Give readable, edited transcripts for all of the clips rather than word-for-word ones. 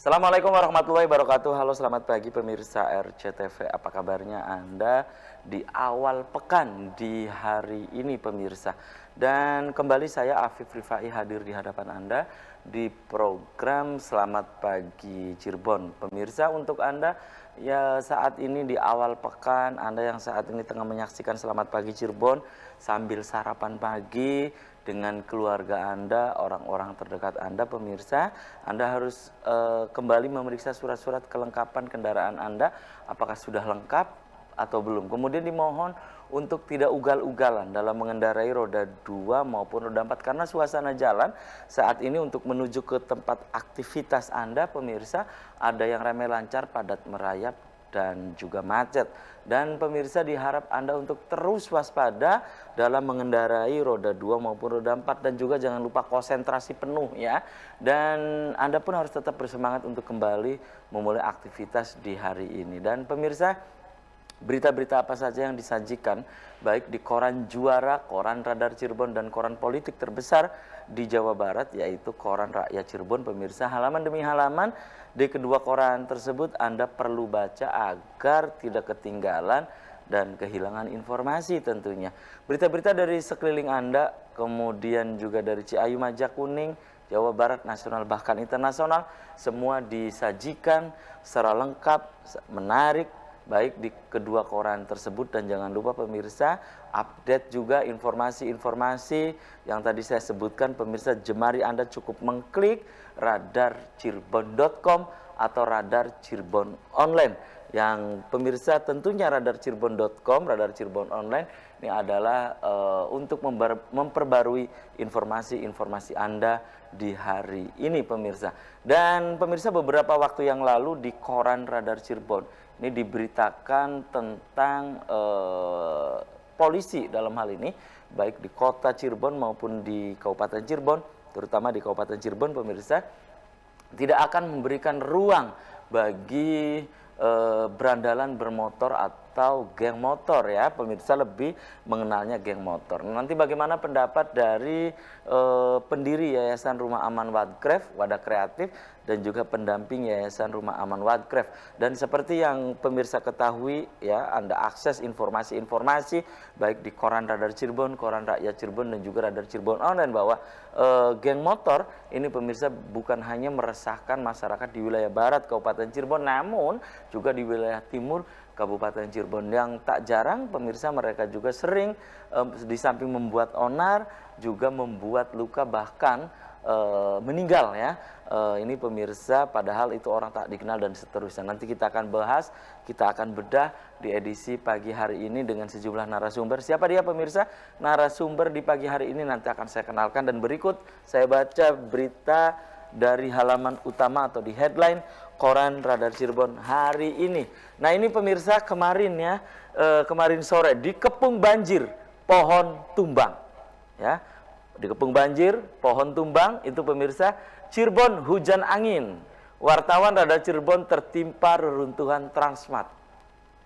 Assalamualaikum warahmatullahi wabarakatuh. Halo, selamat pagi pemirsa RCTV. Apa kabarnya Anda di awal pekan di hari ini pemirsa? Dan kembali saya Afif Rifai hadir di hadapan Anda di program Selamat Pagi Cirebon. Pemirsa, untuk Anda ya saat ini di awal pekan, Anda yang saat ini tengah menyaksikan Selamat Pagi Cirebon sambil sarapan pagi dengan keluarga Anda, orang-orang terdekat Anda, pemirsa, Anda harus kembali memeriksa surat-surat kelengkapan kendaraan Anda, apakah sudah lengkap atau belum. Kemudian dimohon untuk tidak ugal-ugalan dalam mengendarai roda 2 maupun roda 4, karena suasana jalan saat ini untuk menuju ke tempat aktivitas Anda, pemirsa, ada yang ramai lancar, padat merayap, dan juga macet. Dan pemirsa diharap Anda untuk terus waspada dalam mengendarai roda 2 maupun roda 4, dan juga jangan lupa konsentrasi penuh ya. Dan Anda pun harus tetap bersemangat untuk kembali memulai aktivitas di hari ini. Dan pemirsa, berita-berita apa saja yang disajikan baik di koran Juara, koran Radar Cirebon, dan koran politik terbesar di Jawa Barat, yaitu koran Rakyat Cirebon, pemirsa, halaman demi halaman di kedua koran tersebut Anda perlu baca agar tidak ketinggalan dan kehilangan informasi tentunya. Berita-berita dari sekeliling Anda, kemudian juga dari Ciayu, Majakuning, Jawa Barat, nasional bahkan internasional, semua disajikan secara lengkap, menarik, baik di kedua koran tersebut. Dan jangan lupa pemirsa, update juga informasi-informasi yang tadi saya sebutkan. Pemirsa, jemari Anda cukup mengklik radarcirebon.com atau Radar Cirebon Online. Yang pemirsa tentunya radarcirebon.com, Radar Cirebon Online ini adalah untuk memperbarui informasi-informasi Anda di hari ini pemirsa. Dan pemirsa, beberapa waktu yang lalu di koran Radar Cirebon ini diberitakan tentang polisi dalam hal ini, baik di kota Cirebon maupun di Kabupaten Cirebon, terutama di Kabupaten Cirebon pemirsa, tidak akan memberikan ruang bagi berandalan bermotor atau geng motor ya. Pemirsa lebih mengenalnya geng motor. Nanti bagaimana pendapat dari pendiri Yayasan Rumah Aman Wadkraf, Wadah Kreatif, dan juga pendamping Yayasan Rumah Aman Wadkraf. Dan seperti yang pemirsa ketahui ya, Anda akses informasi-informasi baik di koran Radar Cirebon, koran Rakyat Cirebon, dan juga Radar Cirebon Online bahwa geng motor ini pemirsa bukan hanya meresahkan masyarakat di wilayah barat Kabupaten Cirebon, namun juga di wilayah timur Kabupaten Cirebon. Yang tak jarang pemirsa, mereka juga sering di samping membuat onar juga membuat luka, bahkan meninggal ya. Ini pemirsa, padahal itu orang tak dikenal dan seterusnya. Nanti kita akan bahas, kita akan bedah di edisi pagi hari ini dengan sejumlah narasumber. Siapa dia pemirsa? Narasumber di pagi hari ini nanti akan saya kenalkan, dan berikut saya baca berita dari halaman utama atau di headline koran Radar Cirebon hari ini. Nah ini pemirsa, kemarin ya, kemarin sore dikepung banjir, pohon tumbang ya. Dikepung banjir, pohon tumbang, itu pemirsa. Cirebon hujan angin, wartawan Radar Cirebon tertimpa reruntuhan Transmart.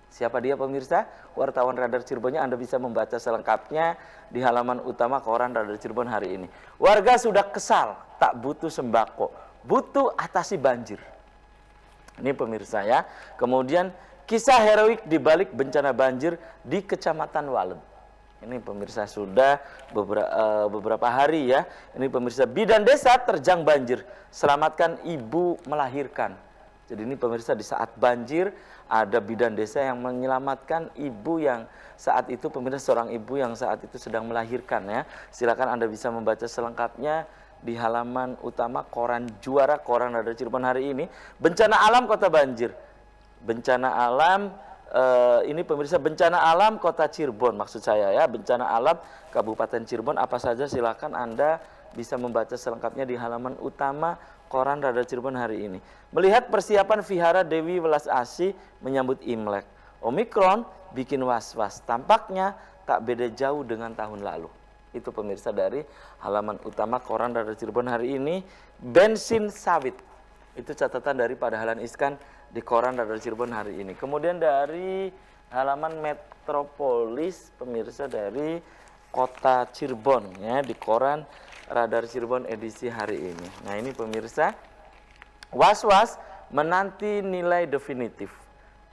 Siapa dia pemirsa? Wartawan Radar Cirebonnya Anda bisa membaca selengkapnya di halaman utama koran Radar Cirebon hari ini. Warga sudah kesal, tak butuh sembako, butuh atasi banjir. Ini pemirsa ya. Kemudian kisah heroik di balik bencana banjir di Kecamatan Walet. Ini pemirsa sudah beberapa hari ya. Ini pemirsa, bidan desa terjang banjir, selamatkan ibu melahirkan. Jadi ini pemirsa, di saat banjir ada bidan desa yang menyelamatkan ibu yang saat itu pemirsa, seorang ibu yang saat itu sedang melahirkan ya. Silakan Anda bisa membaca selengkapnya di halaman utama koran Juara, koran Radar Cirebon hari ini. Bencana alam kota banjir. Bencana alam ini pemirsa, bencana alam kota Cirebon maksud saya ya, bencana alam Kabupaten Cirebon apa saja, silakan Anda bisa membaca selengkapnya di halaman utama koran Radar Cirebon hari ini. Melihat persiapan Vihara Dewi Welas Asih menyambut Imlek, Omikron bikin was-was, tampaknya tak beda jauh dengan tahun lalu. Itu pemirsa dari halaman utama koran Radar Cirebon hari ini. Bensin sawit, itu catatan dari Pak Dahlan Iskan di koran Radar Cirebon hari ini. Kemudian dari halaman Metropolis pemirsa, dari kota Cirebon ya, di koran Radar Cirebon edisi hari ini. Nah ini pemirsa, was-was menanti nilai definitif.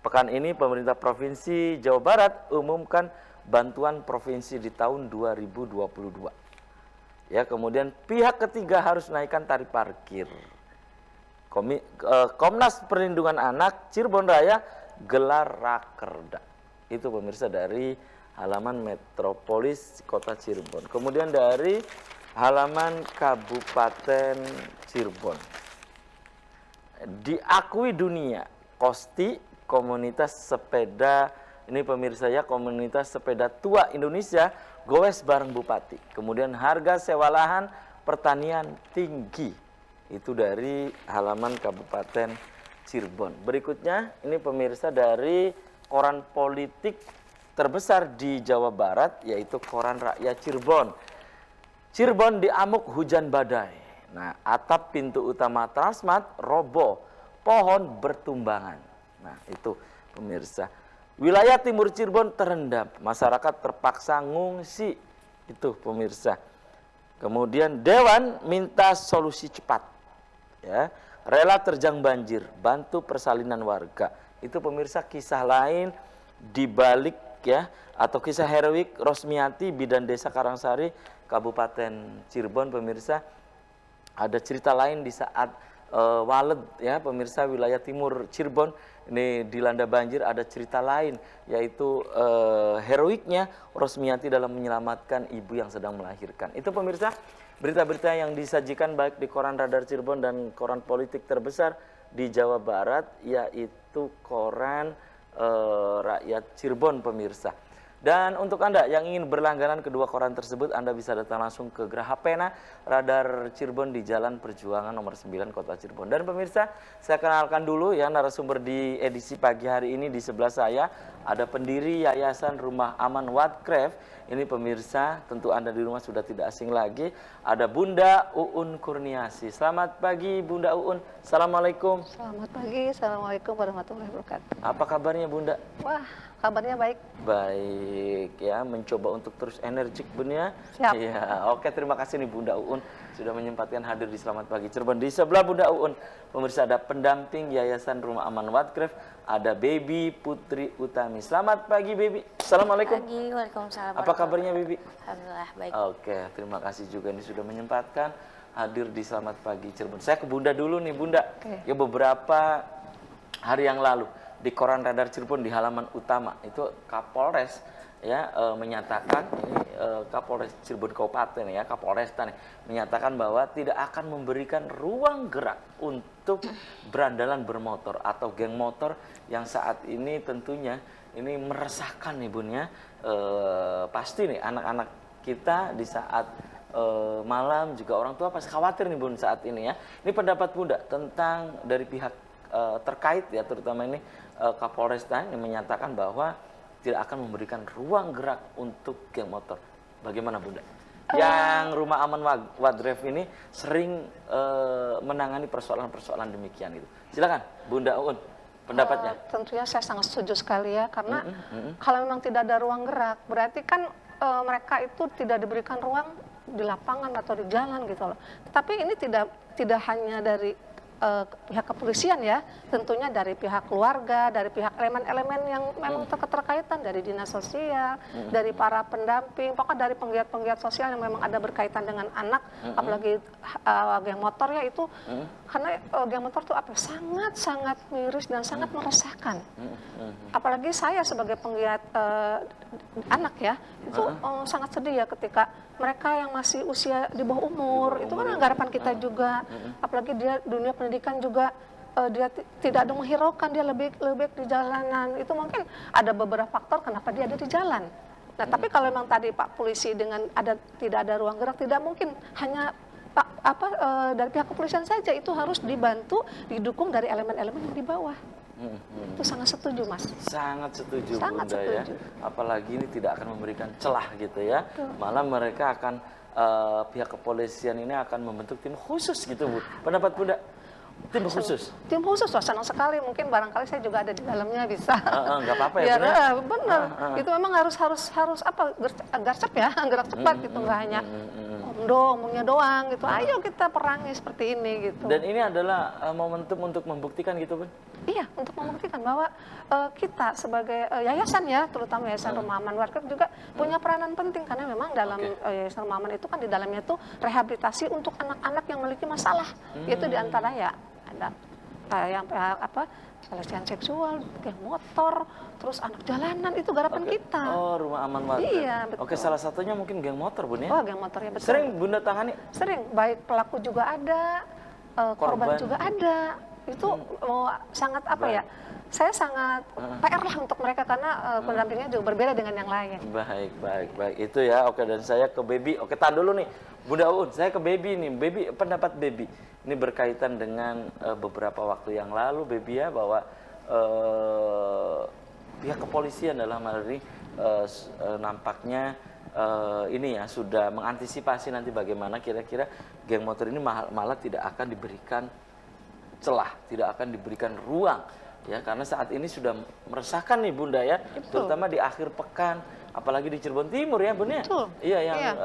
Pekan ini pemerintah Provinsi Jawa Barat umumkan bantuan provinsi di tahun 2022. Ya, kemudian pihak ketiga harus naikkan tarif parkir. Komnas Perlindungan Anak Cirebon Raya gelar rakerda. Itu pemirsa dari halaman Metropolis Kota Cirebon. Kemudian dari halaman Kabupaten Cirebon. Diakui dunia, Kosti komunitas sepeda, ini pemirsa ya, komunitas sepeda tua Indonesia goes bareng Bupati. Kemudian harga sewa lahan pertanian tinggi. Itu dari halaman Kabupaten Cirebon. Berikutnya ini pemirsa dari koran politik terbesar di Jawa Barat, yaitu Koran Rakyat Cirebon. Cirebon diamuk hujan badai. Nah, atap pintu utama Transmart roboh, pohon bertumbangan. Nah, itu pemirsa. Wilayah timur Cirebon terendam, masyarakat terpaksa ngungsi. Itu pemirsa. Kemudian Dewan minta solusi cepat. Ya, rela terjang banjir, bantu persalinan warga. Itu pemirsa kisah lain di balik ya, atau kisah heroik Rosmiati, bidan desa Karangsari, Kabupaten Cirebon pemirsa. Ada cerita lain di saat Waled ya pemirsa, wilayah timur Cirebon ini dilanda banjir. Ada cerita lain yaitu heroiknya Rosmiati dalam menyelamatkan ibu yang sedang melahirkan. Itu pemirsa berita-berita yang disajikan baik di koran Radar Cirebon dan koran politik terbesar di Jawa Barat, yaitu koran Rakyat Cirebon pemirsa. Dan untuk Anda yang ingin berlangganan kedua koran tersebut, Anda bisa datang langsung ke Graha Pena Radar Cirebon di Jalan Perjuangan nomor 9 Kota Cirebon. Dan pemirsa, saya kenalkan dulu ya narasumber di edisi pagi hari ini. Di sebelah saya ada pendiri Yayasan Rumah Aman Wadcraft. Ini pemirsa, tentu Anda di rumah sudah tidak asing lagi. Ada Bunda Uun Kurniasi. Selamat pagi Bunda Uun. Assalamualaikum. Selamat pagi, Assalamualaikum warahmatullahi wabarakatuh. Apa kabarnya Bunda? Wah, kabarnya baik. Baik ya, mencoba untuk terus energik Bunda. Siap. Ya, oke, terima kasih nih Bunda Uun sudah menyempatkan hadir di Selamat Pagi Cirebon. Di sebelah Bunda Uun, pemirsa, ada pendamping Yayasan Rumah Aman Wadcraft, ada Baby Putri Utami. Selamat pagi Baby. Assalamualaikum. Pagi, waalaikumsalam. Apa kabarnya Baby? Alhamdulillah baik. Oke, terima kasih juga ini sudah menyempatkan hadir di Selamat Pagi Cirebon. Saya ke Bunda dulu nih Bunda. Oke. Ya, beberapa hari yang lalu di koran Radar Cirebon di halaman utama itu Kapolres ya menyatakan, ini Kapolres Cirebon Kabupaten ya, Kapolresta nih menyatakan bahwa tidak akan memberikan ruang gerak untuk berandalan bermotor atau geng motor yang saat ini tentunya ini meresahkan nih Bun ya. Pasti nih anak-anak kita di saat malam juga orang tua pasti khawatir nih Bun saat ini ya. Ini pendapat Bunda tentang dari pihak terkait ya, terutama ini Kapolresta yang menyatakan bahwa tidak akan memberikan ruang gerak untuk geng motor. Bagaimana Bunda? Yang Rumah Aman Wadcraft ini sering menangani persoalan-persoalan demikian itu. Silakan Bunda Uun, pendapatnya. Tentunya saya sangat setuju sekali ya, karena kalau memang tidak ada ruang gerak, berarti kan mereka itu tidak diberikan ruang di lapangan atau di jalan gitu loh. Tapi ini tidak hanya dari pihak kepolisian ya, tentunya dari pihak keluarga, dari pihak elemen-elemen yang memang terkaitan, dari dinas sosial, dari para pendamping, pokoknya dari penggiat-penggiat sosial yang memang ada berkaitan dengan anak, apalagi geng motor ya itu, karena geng motor itu sangat-sangat miris dan sangat meresahkan. Apalagi saya sebagai penggiat anak ya, itu sangat sedih ya ketika mereka yang masih usia di bawah umur, itu kan harapan kita juga, apalagi dia dunia pendidikan juga dia tidak ada menghiraukan, dia lebih di jalanan. Itu mungkin ada beberapa faktor kenapa dia ada di jalan. Nah, tapi kalau memang tadi Pak Polisi dengan tidak ada ruang gerak, tidak mungkin hanya dari pihak kepolisian saja, itu harus dibantu, didukung dari elemen-elemen yang di bawah. Itu sangat setuju Mas. Sangat setuju Sangat Bunda setuju. ya. Apalagi ini tidak akan memberikan celah gitu ya. Betul. Malah mereka akan pihak kepolisian ini akan membentuk tim khusus gitu Bu. Pendapat Bunda? Tim khusus? Tim khusus, wah senang sekali. Mungkin barangkali saya juga ada di dalamnya bisa. Nggak apa-apa ya Bunda? Benar. Itu memang harus apa? Gercep ya, gerak cepat gitu, nggak hanya omongnya doang gitu. Ayo kita perangi seperti ini gitu. Dan ini adalah momentum untuk membuktikan gitu, Bun? Iya, untuk membuktikan bahwa kita sebagai yayasan ya, terutama Yayasan Rumah Aman Wadkraf juga punya peranan penting karena memang dalam Yayasan Rumah Aman itu kan di dalamnya itu rehabilitasi untuk anak-anak yang memiliki masalah. Itu diantara ya ada yang pelecehan seksual, geng motor, terus anak jalanan itu garapan kita. Oh, Rumah Aman Wadkraf. Iya, betul. Oke, salah satunya mungkin geng motor, Bun ya? Oh, geng motor ya betul. Sering Bunda tangani? Sering, baik pelaku juga ada, korban juga ada. Itu sangat apa ya? Saya sangat PR lah untuk mereka karena pendampingnya juga berbeda dengan yang lain. Baik. Itu ya. Oke, dan saya ke Baby. Oke, tahan dulu nih. Bunda Uun, saya ke Baby nih. Baby, pendapat Baby. Ini berkaitan dengan beberapa waktu yang lalu, Baby ya, bahwa pihak kepolisian dalam hal ini nampaknya ini ya sudah mengantisipasi nanti bagaimana kira-kira geng motor ini malah tidak akan diberikan celah, tidak akan diberikan ruang ya, karena saat ini sudah meresahkan nih Bunda ya. Betul. Terutama di akhir pekan, apalagi di Cirebon Timur ya Bunda. Betul. Iya yang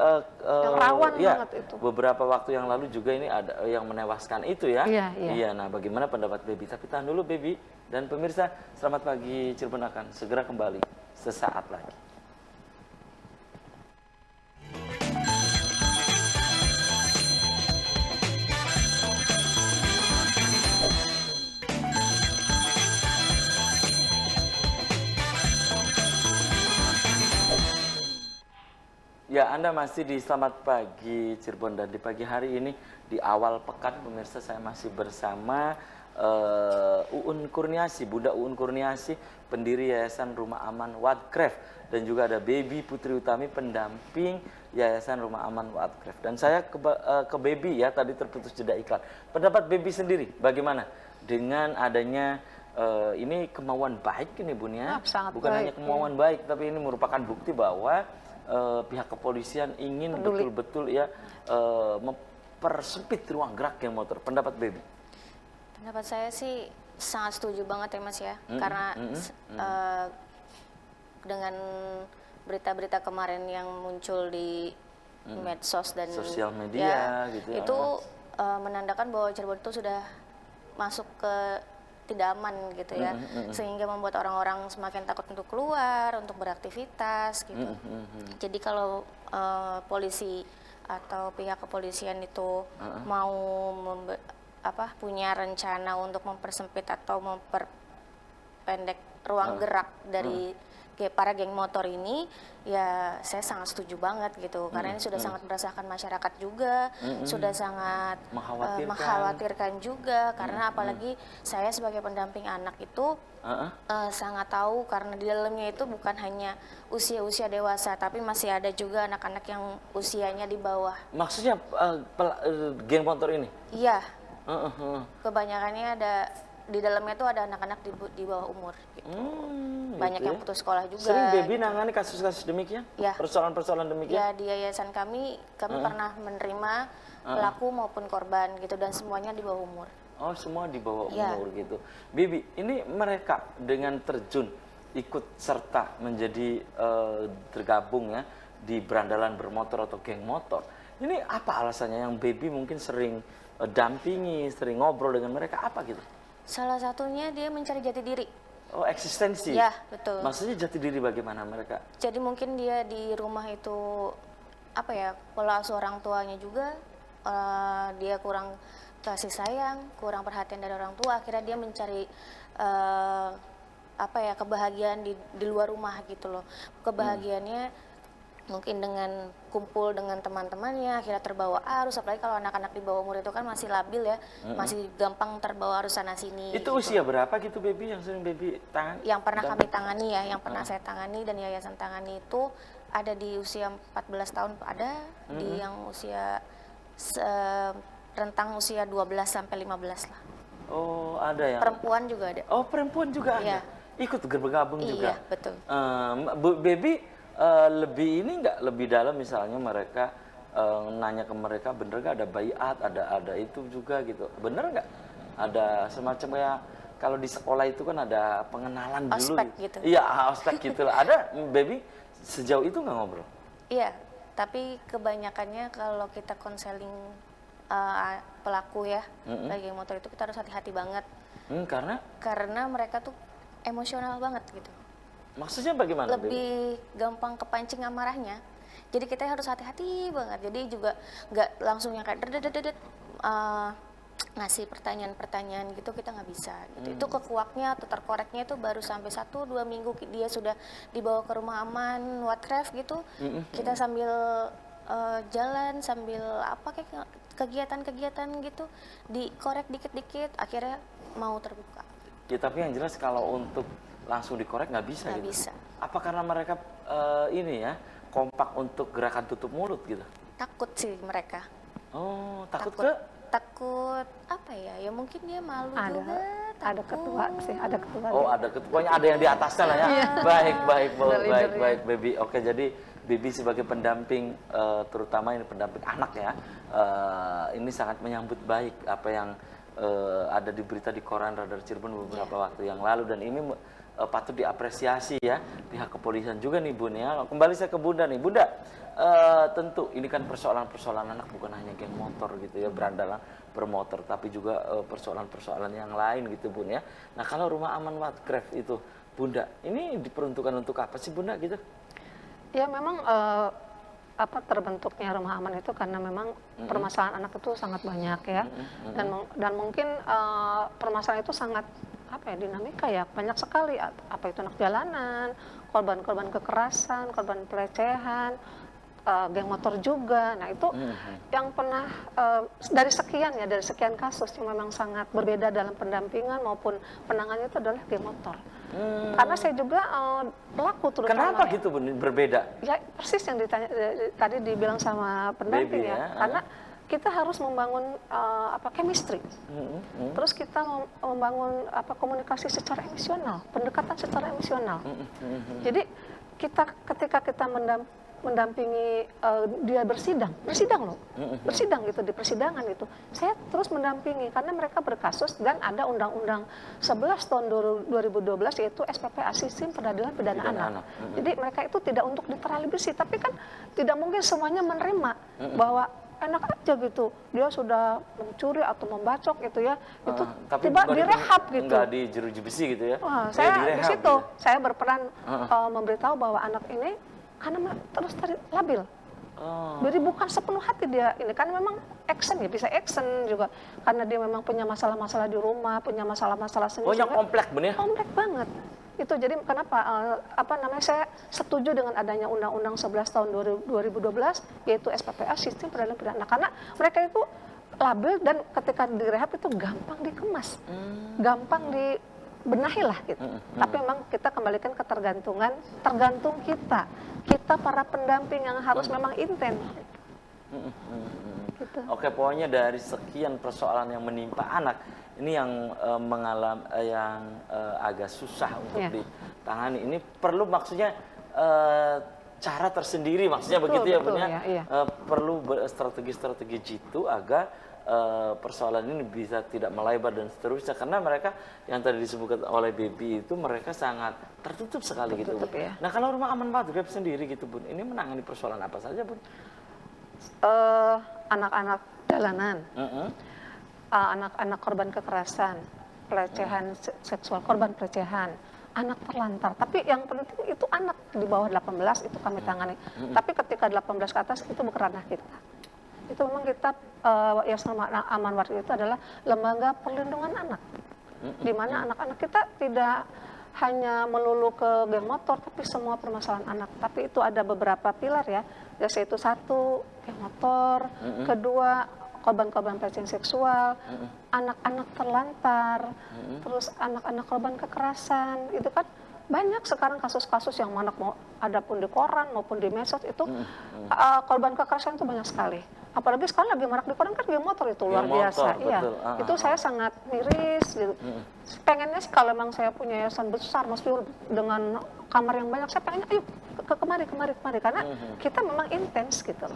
rawan ya, banget itu. beberapa waktu yang lalu juga ini ada yang menewaskan itu ya. Iya. Nah, bagaimana pendapat Baby? Tapi tahan dulu Baby, dan pemirsa, selamat pagi Cirebon akan segera kembali sesaat lagi. Ya, Anda masih di Selamat Pagi Cirebon, dan di pagi hari ini di awal pekan pemirsa saya masih bersama Uun Kurniasi, Bunda Uun Kurniasi, pendiri Yayasan Rumah Aman Wadkraf, dan juga ada Baby Putri Utami, pendamping Yayasan Rumah Aman Wadkraf. Dan saya ke Baby ya, tadi terputus jeda iklan. Pendapat Baby sendiri bagaimana dengan adanya ini kemauan baik ini Bun ya? Bukan hanya kemauan baik, tapi ini merupakan bukti bahwa pihak kepolisian ingin betul-betul ya mempersempit ruang gerak geng motor. Pendapat Baby? Pendapat saya sih sangat setuju banget ya Mas ya, karena dengan berita-berita kemarin yang muncul di medsos dan sosial media gitu itu menandakan bahwa Cirebon itu sudah masuk ke tidak aman gitu ya, sehingga membuat orang-orang semakin takut untuk keluar, untuk beraktivitas gitu. Jadi kalau polisi atau pihak kepolisian itu mau punya rencana untuk mempersempit atau memperpendek ruang gerak dari para geng motor ini, ya saya sangat setuju banget gitu, karena ini sudah sangat meresahkan masyarakat juga, sudah sangat mengkhawatirkan juga, karena apalagi saya sebagai pendamping anak itu sangat tahu, karena di dalamnya itu bukan hanya usia-usia dewasa, tapi masih ada juga anak-anak yang usianya di bawah. Maksudnya geng motor ini? Iya, kebanyakannya ada di dalamnya itu ada anak-anak di bawah umur gitu. Banyak yang putus sekolah juga. Sering Baby nangani kasus-kasus demikian? Ya. Persoalan-persoalan demikian? Ya, di yayasan kami pernah menerima pelaku maupun korban gitu, dan semuanya di bawah umur. Oh, semua di bawah umur gitu. Baby, ini mereka dengan terjun ikut serta menjadi tergabung ya di berandalan bermotor atau geng motor. Ini apa alasannya yang Baby mungkin sering dampingi, sering ngobrol dengan mereka, apa gitu? Salah satunya dia mencari jati diri. Oh, eksistensi? Ya, betul. Maksudnya jati diri bagaimana mereka? Jadi mungkin dia di rumah itu, pola asuh orang tuanya juga, dia kurang kasih sayang, kurang perhatian dari orang tua, akhirnya dia mencari kebahagiaan di luar rumah gitu loh. Kebahagiaannya mungkin dengan kumpul dengan teman-temannya, akhirnya terbawa arus, apalagi kalau anak-anak di bawah umur itu kan masih labil ya, masih gampang terbawa arus sana sini. Itu gitu. usia berapa gitu Baby yang sering Baby tangani? Yang pernah kami tangani ya, yang pernah saya tangani dan yayasan tangani itu ada di usia 14 tahun, ada di yang usia rentang usia 12 sampai 15 lah. Oh, ada ya. Perempuan juga ada. Oh, perempuan juga ada. Ikut bergabung juga. Iya, betul. Baby lebih ini nggak, lebih dalam misalnya mereka nanya ke mereka, bener nggak ada baiat, ada itu juga gitu, bener nggak ada semacam kayak kalau di sekolah itu kan ada pengenalan dulu ospek gitu. Iya, ospek gitu lah. Ada Baby sejauh itu nggak ngobrol? Iya, Tapi kebanyakannya kalau kita konseling pelaku ya, geng motor itu kita harus hati-hati banget. Karena mereka tuh emosional banget gitu. Maksudnya bagaimana? Lebih gampang kepancing amarahnya. Jadi kita harus hati-hati banget. Jadi juga nggak langsung yang kayak ngasih pertanyaan-pertanyaan gitu, kita nggak bisa gitu. Itu kekuaknya atau terkoreknya itu baru sampai 1-2 minggu dia sudah dibawa ke rumah aman Whatcraft gitu. Kita sambil jalan, sambil kayak kegiatan-kegiatan gitu, dikorek dikit-dikit, akhirnya mau terbuka. Ya, tapi yang jelas kalau untuk langsung dikorek nggak bisa Nggak gitu. bisa. Apa karena mereka ini ya kompak untuk gerakan tutup mulut gitu? Takut sih mereka. Oh, takut apa ya? Ya mungkin dia malu Ada, juga. ada ketua sih, ada ketua. Oh, ada ketuanya, ada yang di atasnya lah ya. Baik, Baby. Oke, jadi Baby sebagai pendamping, terutama ini pendamping anak ya, ini sangat menyambut baik apa yang ada di berita di koran Radar Cirebon beberapa waktu yang lalu, dan ini patut diapresiasi ya pihak kepolisian juga nih Bun ya. Kembali saya ke Bunda nih, Bunda. Tentu ini kan persoalan-persoalan anak bukan hanya geng motor gitu ya, berandalan bermotor, tapi juga persoalan-persoalan yang lain gitu Bun ya. Nah, kalau Rumah Aman Whatcraft itu Bunda, ini diperuntukkan untuk apa sih Bunda gitu? Ya memang terbentuknya Rumah Aman itu karena memang permasalahan anak itu sangat banyak ya, dan mungkin permasalahan itu sangat dinamika ya, banyak sekali, apa itu anak jalanan, korban-korban kekerasan, korban pelecehan, geng motor juga. Nah itu yang pernah dari sekian kasus yang memang sangat berbeda dalam pendampingan maupun penanganannya itu adalah geng motor. Karena saya juga pelaku terutama. Kenapa gitu Bun, berbeda? Ya persis yang tadi dibilang sama pendamping Baby, ya. Karena kita harus membangun chemistry. Terus kita membangun komunikasi secara emosional, pendekatan secara emosional. Jadi ketika kita mendampingi dia bersidang loh, bersidang gitu di persidangan itu, saya terus mendampingi karena mereka berkasus dan ada Undang-Undang 11 tahun 2012 yaitu SPPA, Sistem Peradilan Pidana Anak. Jadi mereka itu tidak untuk diteralisasi, tapi kan tidak mungkin semuanya menerima bahwa enak aja gitu, dia sudah mencuri atau membacok gitu ya, itu tiba direhab gitu. Enggak di jeruji besi gitu ya? Saya di situ, saya berperan memberitahu bahwa anak ini karena terus labil. Jadi bukan sepenuh hati dia ini, kan memang bisa action juga karena dia memang punya masalah-masalah di rumah, punya masalah-masalah sendiri. Oh, yang kompleks bener? Kompleks banget. Itu jadi kenapa saya setuju dengan adanya Undang-Undang 11 tahun 2012 yaitu SPPA, Sistem Peradilan Pidana Anak, karena mereka itu labil dan ketika direhab itu gampang dikemas, gampang dibenahi lah gitu. Tapi memang kita kembalikan tergantung kita para pendamping yang harus memang intens. Gitu. Oke, pokoknya dari sekian persoalan yang menimpa anak, ini yang agak susah untuk ditangani. Ini perlu maksudnya cara tersendiri, maksudnya begitu ya, Bun ya. Perlu strategi-strategi jitu agar persoalan ini bisa tidak melebar dan seterusnya, karena mereka yang tadi disebutkan oleh Baby itu mereka sangat tertutup sekali gitu. Ya. Nah, kalau Rumah Aman Whatcraft sendiri gitu Bun, ini menangani persoalan apa saja Bun? Anak-anak jalanan, anak-anak korban kekerasan, pelecehan seksual, korban pelecehan, anak terlantar. Tapi yang penting itu anak di bawah 18 itu kami tangani. Tapi ketika 18 ke atas itu bukan ranah kita. Itu memang kita Yayasan Aman Whatcraft itu adalah lembaga perlindungan anak, di mana anak-anak kita tidak hanya melulu ke geng motor, tapi semua permasalahan anak. Tapi itu ada beberapa pilar ya, yaitu satu geng motor, kedua korban-korban pelecehan seksual, anak-anak terlantar, terus anak-anak korban kekerasan. Itu kan banyak sekarang kasus-kasus yang anak mau ada pun di koran maupun di medsos itu korban kekerasan itu banyak sekali. Apalagi sekarang lagi marak di koran kan geng motor itu luar biasa. Iya, itu saya sangat miris gitu. Pengennya sih kalau memang saya punya yayasan besar, mesti dengan kamar yang banyak, saya pengennya ayo kemari karena kita memang intens gitu.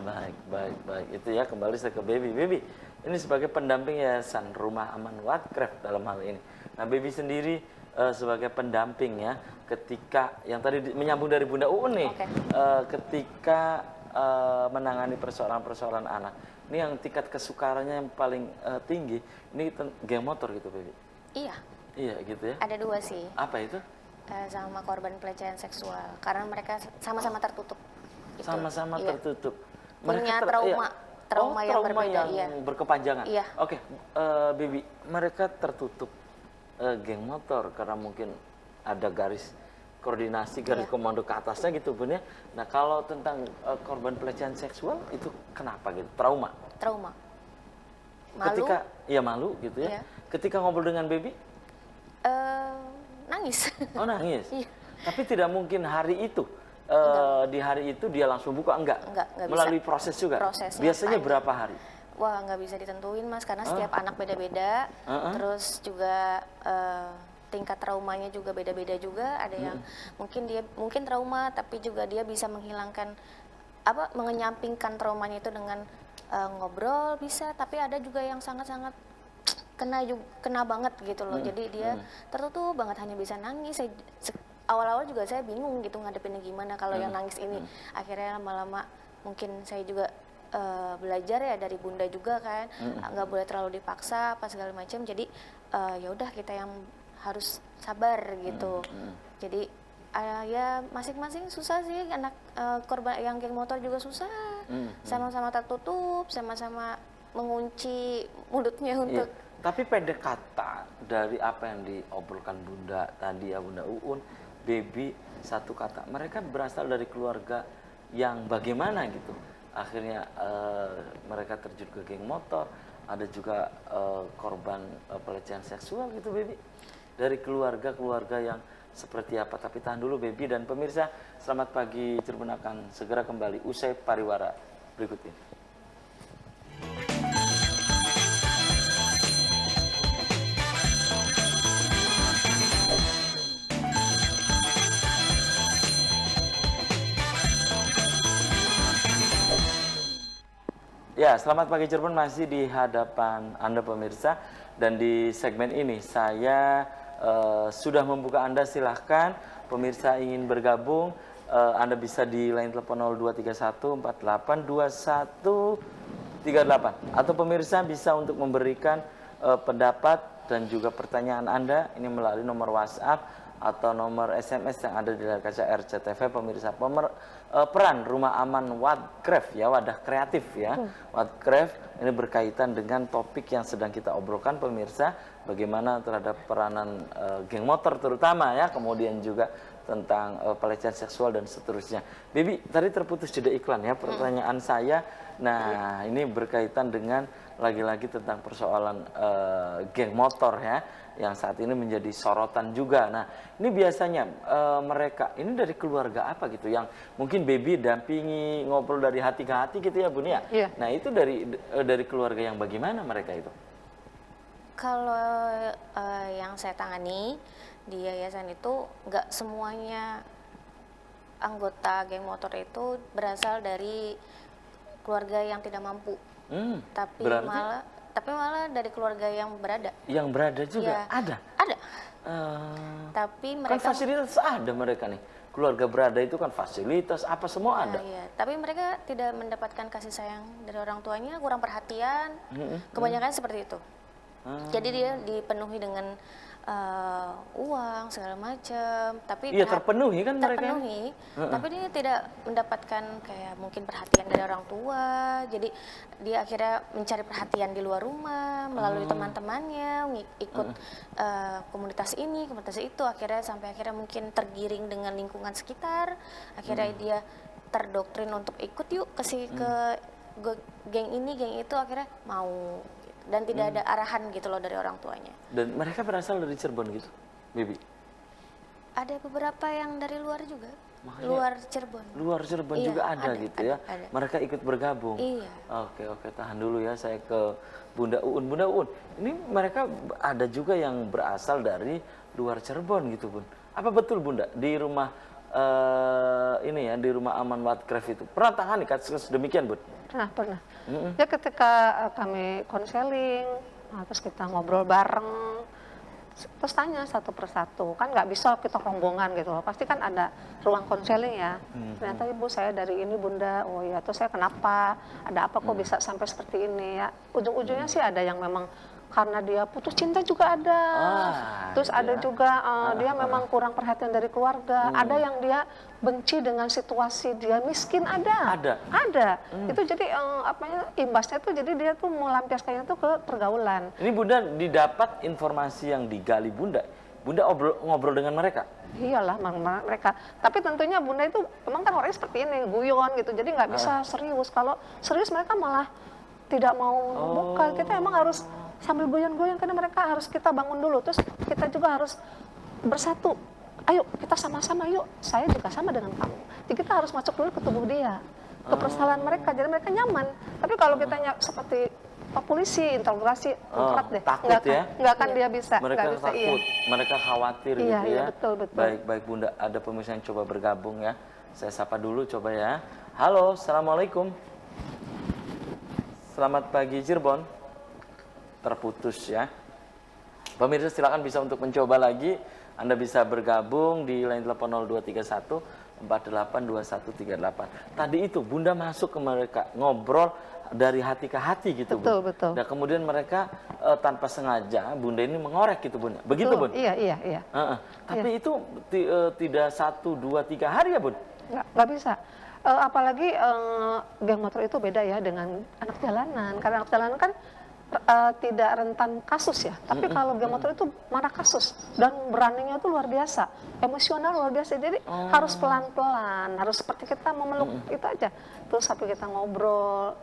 Baik. Itu ya, kembali saya ke Baby. Baby, ini sebagai pendamping Yayasan Rumah Aman Whatcraft dalam hal ini. Nah, Baby sendiri sebagai pendamping ya, ketika yang tadi menyambung dari Bunda Uun nih, ketika menangani persoalan-persoalan anak. Ini yang tingkat kesukarannya yang paling tinggi, ini geng motor gitu, Baby. Iya, Iya gitu ya. ada 2 sih. Apa itu? Sama korban pelecehan seksual karena mereka sama-sama tertutup. Itu. Sama-sama Iya. tertutup. Punya trauma, trauma yang trauma berbeda, yang iya. berkepanjangan. Iya. Oke, Bibi, mereka tertutup geng motor karena mungkin ada garis koordinasi, garis Iya. komando ke atasnya gitu, Bun ya. Nah, kalau tentang korban pelecehan seksual itu kenapa gitu? Trauma. Trauma. Malu, Ketika ya malu gitu ya. Iya. Ketika ngobrol dengan Baby, nangis. oh nangis. Iya. Tapi tidak mungkin hari itu. Di hari itu dia langsung buka, enggak Enggak melalui bisa. proses juga. Prosesnya Biasanya panjang. berapa hari? Wah, nggak bisa ditentuin, Mas, karena setiap anak beda-beda. Terus juga tingkat traumanya juga beda-beda juga. Ada yang mungkin trauma, tapi juga dia bisa menghilangkan mengenyampingkan traumanya itu dengan ngobrol bisa. Tapi ada juga yang sangat-sangat kena banget gitu loh. Jadi dia tertutup banget, hanya bisa nangis. Awal-awal juga saya bingung gitu ngadepinnya gimana kalau yang nangis ini. Akhirnya lama-lama mungkin saya juga belajar ya dari bunda juga kan, nggak boleh terlalu dipaksa apa segala macam. Jadi ya udah kita yang harus sabar gitu. Jadi ya masing-masing susah sih, anak korban yang geng motor juga susah. Sama-sama tertutup, sama-sama mengunci mulutnya untuk. Iya. Tapi pendek kata dari apa yang diobrolkan Bunda tadi ya, Bunda Uun, Baby, satu kata, mereka berasal dari keluarga yang bagaimana gitu. Akhirnya mereka terjun ke geng motor, ada juga korban pelecehan seksual gitu, Baby. Dari keluarga-keluarga yang seperti apa. Tapi tahan dulu, Baby, dan pemirsa, selamat pagi Cirebon akan segera kembali usai pariwara berikut ini. Ya, selamat pagi Cirebon, masih di hadapan Anda pemirsa, dan di segmen ini saya sudah membuka Anda. Silahkan pemirsa ingin bergabung, Anda bisa di line telepon 0231 482138, atau pemirsa bisa untuk memberikan pendapat dan juga pertanyaan Anda ini melalui nomor WhatsApp atau nomor SMS yang ada di layar kaca RCTV. Pemirsa, peran Rumah Aman Wadcraft ya, wadah kreatif ya. Wadcraft ini berkaitan dengan topik yang sedang kita obrolkan, pemirsa, bagaimana terhadap peranan geng motor terutama ya, kemudian juga tentang pelecehan seksual dan seterusnya. Bibi, tadi terputus jeda iklan ya pertanyaan saya. Nah, ini berkaitan dengan lagi-lagi tentang persoalan geng motor ya, yang saat ini menjadi sorotan juga. Nah, ini biasanya mereka ini dari keluarga apa gitu yang mungkin Baby dampingi, ngobrol dari hati ke hati gitu ya, Bun ya? Iya. Nah, itu dari keluarga yang bagaimana mereka itu? Kalau yang saya tangani di yayasan itu nggak semuanya anggota geng motor itu berasal dari keluarga yang tidak mampu, tapi berarti? malah dari keluarga yang berada. Yang berada juga Iya. ada. Ada. Tapi Kan mereka fasilitas ada mereka nih. Keluarga berada itu kan fasilitas apa semua ada. iya. Tapi mereka tidak mendapatkan kasih sayang dari orang tuanya, kurang perhatian. Kebanyakan seperti itu. Jadi dia dipenuhi dengan uang segala macam, tapi Iya, terpenuhi kan mereka. terpenuhi, tapi dia tidak mendapatkan kayak mungkin perhatian dari orang tua. Jadi dia akhirnya mencari perhatian di luar rumah melalui teman-temannya, ikut komunitas ini, komunitas itu, sampai akhirnya mungkin tergiring dengan lingkungan sekitar. Akhirnya dia terdoktrin untuk ikut yuk ke geng ini, geng itu, akhirnya mau. Dan tidak ada arahan gitu loh dari orang tuanya. Dan mereka berasal dari Cirebon gitu, Bibi? Ada beberapa yang dari luar juga. Makanya, luar Cirebon. Luar Cirebon Iya, juga ada gitu ya? ada. Mereka ikut bergabung? Iya. Oke, tahan dulu ya, saya ke Bunda Uun. Bunda Uun, ini mereka ada juga yang berasal dari luar Cirebon gitu, Bun. Apa betul, Bunda, di rumah ini ya, di Rumah Aman Wadcraft itu pernah tangani kasus demikian, Bun? Pernah. Ya ketika kami konseling, terus kita ngobrol bareng, Terus tanya satu persatu, kan nggak bisa kita rombongan gitu loh, pasti kan ada ruang konseling ya. Ternyata ibu saya dari ini bunda, oh ya, terus saya kenapa, ada apa kok bisa sampai seperti ini ya. Ujung-ujungnya sih ada yang memang karena dia putus cinta juga ada, terus ada juga dia memang kurang perhatian dari keluarga, ada yang dia benci dengan situasi dia miskin, ada. Itu jadi imbasnya tuh jadi dia tuh melampiaskannya tuh ke pergaulan. Ini bunda didapat informasi yang digali bunda ngobrol dengan mereka. Iyalah mereka, tapi tentunya bunda itu memang kan orangnya seperti ini, guyon gitu, jadi nggak bisa serius. Kalau serius mereka malah tidak mau buka. Kita emang harus sambil goyang-goyang karena mereka harus kita bangun dulu, terus kita juga harus bersatu. Ayo kita sama-sama, yuk saya juga sama dengan kamu. Jadi kita harus masuk dulu ke tubuh dia, ke persoalan mereka, jadi mereka nyaman. Tapi kalau kita seperti polisi, interogasi, berat deh. Takut nggak akan dia bisa. Mereka nggak bisa, takut, mereka khawatir gitu ya. Iya, betul. Baik bunda, ada pemirsa yang coba bergabung ya. Saya sapa dulu coba ya. Halo, assalamualaikum. Selamat pagi Cirebon. Terputus ya. Pemirsa silakan bisa untuk mencoba lagi. Anda bisa bergabung di line telepon 0231 482138. Tadi itu Bunda masuk ke mereka, ngobrol dari hati ke hati gitu, betul, Bun. Betul. Dan kemudian mereka tanpa sengaja Bunda ini mengorek gitu, Bunda. Begitu, Bun? Iya. Tapi itu tidak 1, 2, 3 hari ya, Bun? Nggak bisa. Apalagi geng motor itu beda ya dengan anak jalanan. Karena anak jalanan kan tidak rentan kasus ya. Tapi kalau geng motor itu marah kasus. Dan beraninya itu luar biasa. Emosional luar biasa. Jadi harus pelan-pelan. Harus seperti kita memeluk itu aja. Terus sampai kita ngobrol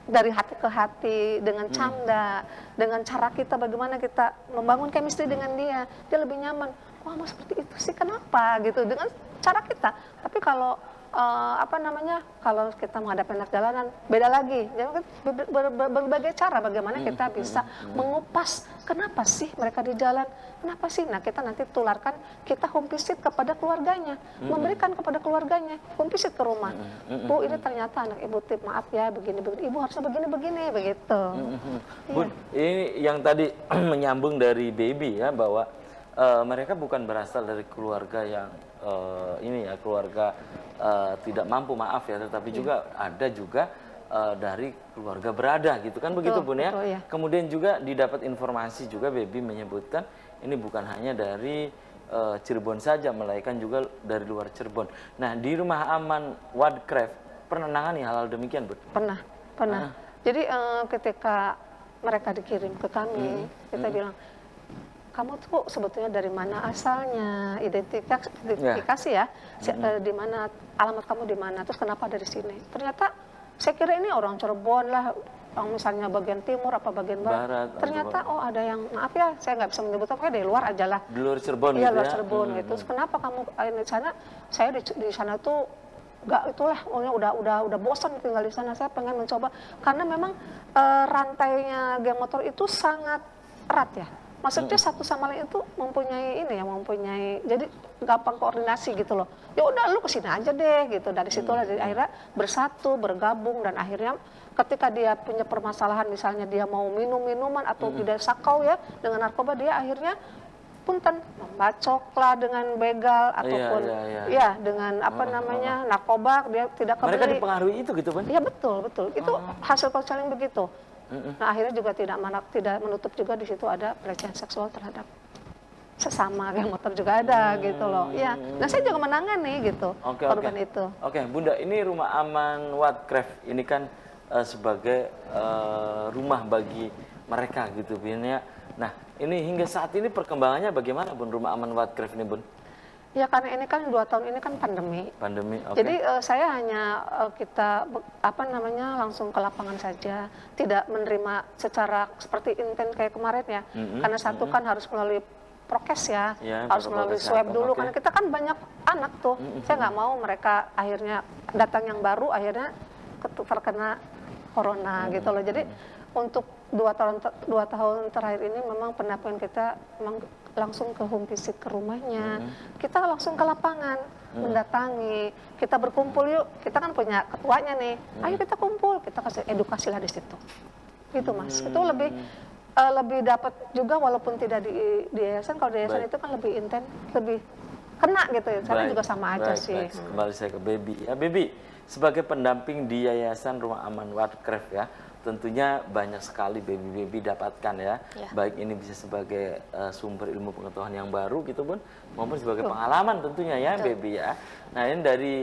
dari hati ke hati, dengan canda, dengan cara kita bagaimana kita membangun chemistry dengan dia lebih nyaman. Wah, mau seperti itu sih kenapa gitu, dengan cara kita. Tapi kalau kalau kita menghadapi anak jalanan beda lagi. Jadi berbagai cara bagaimana kita bisa mengupas kenapa sih mereka di jalan, kenapa sih. Nah, kita nanti tularkan, kita home visit kepada keluarganya, memberikan kepada keluarganya, home visit ke rumah. Bu, ini ternyata anak ibu tip, maaf ya begini, ibu harusnya begini begitu. Bun, ini yang tadi menyambung dari baby ya, bahwa mereka bukan berasal dari keluarga yang keluarga tidak mampu, maaf ya, tetapi juga ada juga dari keluarga berada gitu kan, begitu Bun ya. Betul, ya. Kemudian juga didapat informasi juga, baby menyebutkan ini bukan hanya dari Cirebon saja, melainkan juga dari luar Cirebon. Nah, di Rumah Aman Wadcraft pernah nangani hal-hal demikian, Bun? Pernah. Jadi ketika mereka dikirim ke kami, kita bilang, kamu tuh sebetulnya dari mana asalnya, identifikasi ya, di mana alamat kamu di mana, terus kenapa dari sini. Ternyata saya kira ini orang Cirebon lah, misalnya bagian timur apa bagian barat. Ternyata ada yang, maaf ya saya nggak bisa menyebut apa, dari luar aja lah. Di luar Cirebon gitu ya? Iya, luar ya? Cirebon gitu. Terus kenapa kamu di sana? Saya di sana tuh nggak, itulah, udah bosan tinggal di sana. Saya pengen mencoba karena memang rantainya geng motor itu sangat erat ya. Maksudnya satu sama lain itu mempunyai jadi gampang koordinasi gitu loh. Ya udah lu kesini aja deh gitu. Dari situ lah akhirnya bersatu, bergabung, dan akhirnya ketika dia punya permasalahan, misalnya dia mau minum minuman atau tidak sakau ya dengan narkoba, dia akhirnya punten membacok lah dengan begal ataupun ya dengan narkoba, dia tidak kembali. Mereka dipengaruhi itu gitu, Bun? Iya, betul. Itu hasil konseling begitu. Nah, akhirnya juga tidak menutup juga di situ ada pelecehan seksual terhadap sesama geng motor juga ada gitu loh. Ya, nah saya juga menangani gitu korban itu. Oke, Bunda, ini Rumah Aman Wadcraft ini kan sebagai rumah bagi mereka gitu, Bun ya. Nah, ini hingga saat ini perkembangannya bagaimana, Bun, Rumah Aman Wadcraft ini, Bun? Ya, karena ini kan 2 tahun ini kan pandemi. Okay. Jadi saya hanya langsung ke lapangan saja, tidak menerima secara seperti intens kayak kemarin ya. Karena satu kan harus melalui prokes ya, harus melalui swab dulu. Karena kita kan banyak anak tuh. Saya nggak mau mereka akhirnya datang yang baru akhirnya terkena corona gitu loh. Jadi untuk 2 tahun terakhir ini memang pendampingan kita memang langsung ke home visit ke rumahnya, kita langsung ke lapangan, mendatangi, kita berkumpul yuk, kita kan punya ketuanya nih, ayo kita kumpul, kita kasih edukasi lah di situ, gitu Mas. Itu lebih lebih dapat juga walaupun tidak di yayasan. Kalau di yayasan Baik. itu kan lebih intens, lebih kena gitu ya. Saya Baik, juga sama aja baik, sih. baik. Kembali saya ke Baby. Ya, Baby, sebagai pendamping di Yayasan Rumah Aman Wadcraft ya, tentunya banyak sekali baby-baby dapatkan ya. Ya. Baik ini bisa sebagai sumber ilmu pengetahuan yang baru gitu pun, maupun sebagai pengalaman tentunya ya, Betul. Baby ya. Nah ini dari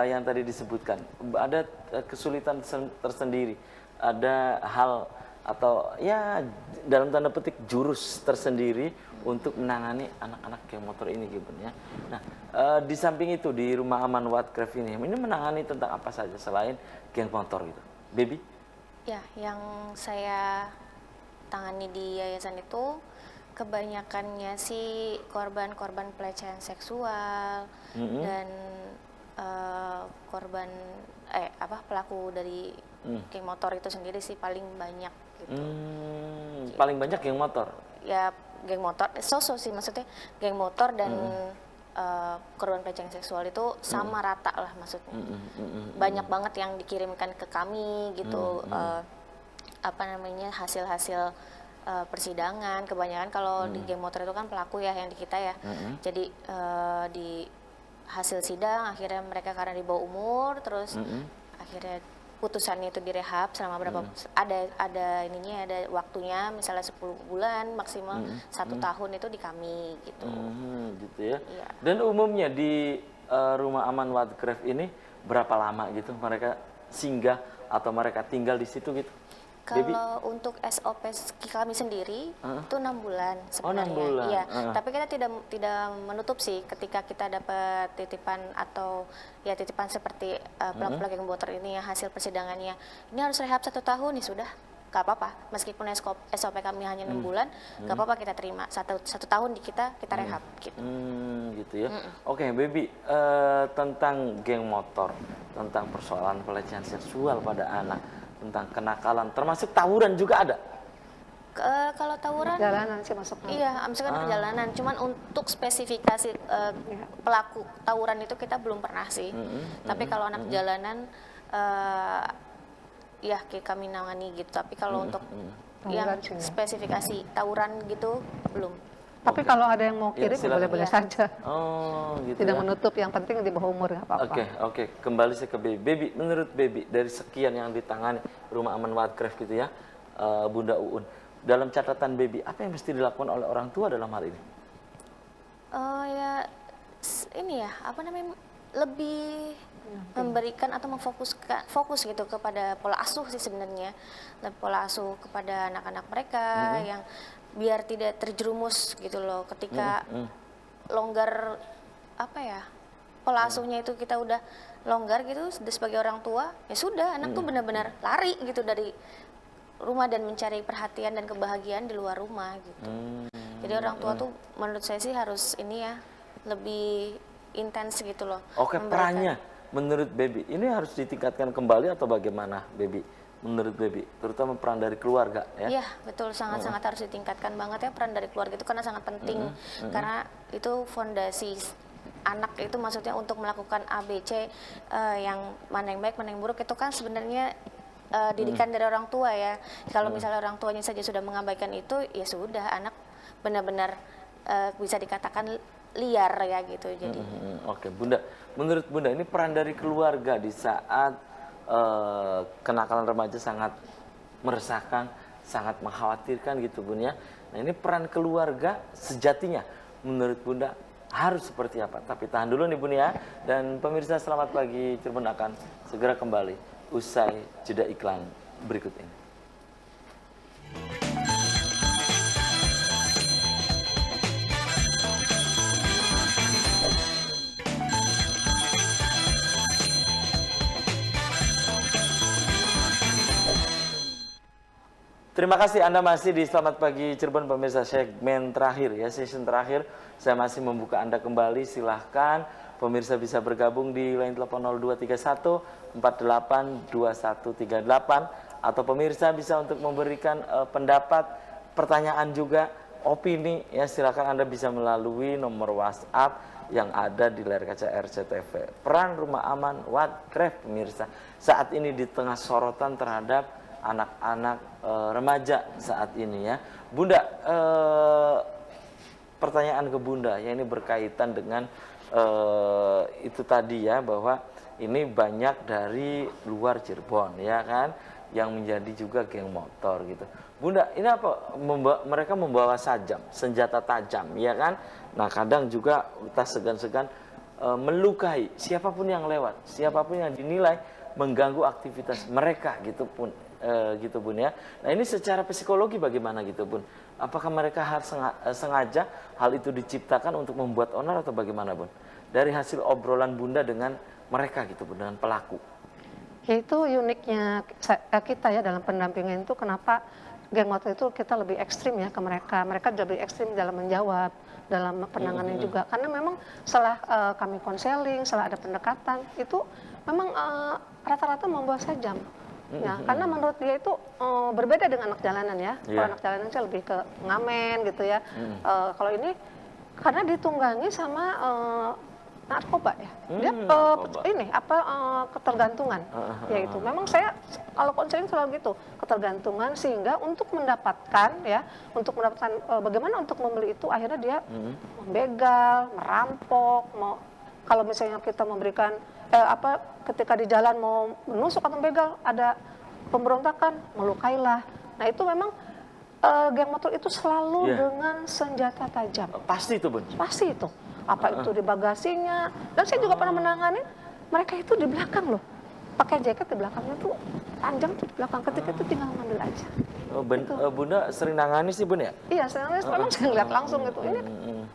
yang tadi disebutkan, ada kesulitan tersendiri, ada hal atau ya dalam tanda petik jurus tersendiri untuk menangani anak-anak geng motor ini gitu ya. Nah, di samping itu di Rumah Aman Wadcraft ini menangani tentang apa saja selain geng motor gitu. Baby? Ya, yang saya tangani di yayasan itu kebanyakannya sih korban-korban pelecehan seksual dan korban pelaku dari geng motor itu sendiri sih paling banyak gitu. Paling banyak geng motor. Ya geng motor, sih maksudnya geng motor dan korban pelecehan seksual itu sama rata lah maksudnya. Banyak banget yang dikirimkan ke kami gitu, hasil-hasil persidangan. Kebanyakan kalau di geng motor itu kan pelaku ya yang di kita ya. Jadi di hasil sidang akhirnya mereka karena di bawah umur, terus akhirnya putusannya itu direhab selama berapa ada waktunya, misalnya 10 bulan maksimal 1 tahun itu di kami gitu. Gitu ya. Iya. Dan umumnya di Rumah Aman Wadcraft ini berapa lama gitu mereka singgah atau mereka tinggal di situ gitu? Baby? Kalau untuk SOP kami sendiri itu 6 bulan sebenarnya. 6 bulan. Iya, tapi kita tidak menutup sih ketika kita dapat titipan atau ya titipan seperti pelaku-pelaku geng motor ini ya, hasil persidangannya. Ini harus rehab 1 tahun ya sudah. Gak apa-apa, meskipun SOP kami hanya 6 bulan, gak apa-apa kita terima. Satu tahun di kita rehab gitu. Gitu ya. Oke, Baby, tentang geng motor, tentang persoalan pelecehan seksual pada anak, tentang kenakalan, termasuk tawuran juga ada. Kalau tawuran, Jalanan sih masuknya. iya, misalkan perjalanan. Cuman untuk spesifikasi pelaku tawuran itu kita belum pernah sih. Tapi kalau anak jalanan, ya kayak kami nangani gitu. Tapi kalau untuk yang Tawuran sih, ya. spesifikasi tawuran gitu belum. Tapi kalau ada yang mau Ya, kirim, silakan. boleh-boleh Iya. saja. Oh, gitu Tidak ya. menutup, yang penting di bawah umur nggak apa-apa. Oke. Kembali saya ke Baby. Baby, menurut Baby, dari sekian yang ditangani Rumah Aman Wadcraft gitu ya, Bunda Uun, dalam catatan Baby, apa yang mesti dilakukan oleh orang tua dalam hal ini? Lebih memberikan atau fokus gitu kepada pola asuh sih sebenarnya, pola asuh kepada anak-anak mereka yang biar tidak terjerumus gitu loh ketika longgar pola asuhnya itu kita udah longgar gitu sebagai orang tua, ya sudah anak tuh benar-benar lari gitu dari rumah dan mencari perhatian dan kebahagiaan di luar rumah gitu. Jadi orang tua tuh menurut saya sih harus lebih intens gitu loh. Oke, memberikan. perannya menurut Baby ini harus ditingkatkan kembali atau bagaimana, Baby? Menurut Baby, terutama peran dari keluarga ya. Iya, betul, sangat-sangat harus ditingkatkan banget ya peran dari keluarga itu karena sangat penting. Karena itu fondasi anak itu maksudnya untuk melakukan ABC, yang mana yang baik, mana yang buruk itu kan sebenarnya didikan dari orang tua ya. Kalau misalnya orang tuanya saja sudah mengabaikan itu, ya sudah anak benar-benar bisa dikatakan liar ya gitu. Jadi Oke, Bunda, menurut Bunda ini peran dari keluarga di saat kenakalan remaja sangat meresahkan, sangat mengkhawatirkan gitu Bun ya. Nah ini peran keluarga sejatinya menurut Bunda harus seperti apa? Tapi tahan dulu nih Bun ya. Dan pemirsa Selamat Pagi Cirebon akan segera kembali usai jeda iklan berikut ini. Terima kasih Anda masih di Selamat Pagi Cirebon pemirsa, segmen terakhir ya, season terakhir. Saya masih membuka Anda kembali, silahkan pemirsa bisa bergabung di line telepon 0231 48 2138 atau pemirsa bisa untuk memberikan pendapat, pertanyaan juga, opini ya, silahkan Anda bisa melalui nomor WhatsApp yang ada di layar kaca RCTV. Peran Rumah Aman Wadcraft pemirsa saat ini di tengah sorotan terhadap anak-anak remaja saat ini ya. Bunda, pertanyaan ke Bunda, ya ini berkaitan dengan itu tadi ya, bahwa ini banyak dari luar Cirebon ya kan, yang menjadi juga geng motor gitu. Bunda, ini apa? Mereka membawa sajam, senjata tajam ya kan. Nah kadang juga tak segan-segan melukai siapapun yang lewat, siapapun yang dinilai mengganggu aktivitas mereka gitu pun, gitu Bun ya. Nah ini secara psikologi bagaimana gitu Bun? Apakah mereka harus sengaja hal itu diciptakan untuk membuat onar atau bagaimana Bun? Dari hasil obrolan Bunda dengan mereka gitu Bun, dengan pelaku. Ya itu uniknya kita ya dalam pendampingan itu, kenapa geng motor itu kita lebih ekstrim ya ke mereka. Mereka lebih ekstrim dalam menjawab, dalam penanganan juga. Karena memang setelah kami konseling, setelah ada pendekatan, itu memang rata-rata membawa sajam. Ya, karena menurut dia itu berbeda dengan anak jalanan ya. Kalau anak jalanan sih lebih ke ngamen gitu ya. Kalau ini karena ditunggangi sama narkoba ya. Dia ini apa ketergantungan. Yaitu memang saya kalau konseling selalu gitu, ketergantungan, sehingga untuk mendapatkan ya, untuk mendapatkan bagaimana untuk membeli itu, akhirnya dia membegal, merampok, mau kalau misalnya kita memberikan ketika di jalan mau menusuk atau begal, ada pemberontakan, melukailah. Nah itu memang geng motor itu selalu dengan senjata tajam. Pasti itu Bun? Pasti itu. Apa itu di bagasinya. Dan saya juga pernah menangani mereka itu di belakang loh. Pakai jaket di belakangnya tuh panjang tuh di belakang. Ketika itu tinggal ngambil aja. Bunda sering nangani sih Bun ya? Iya, memang saya lihat langsung gitu. Ini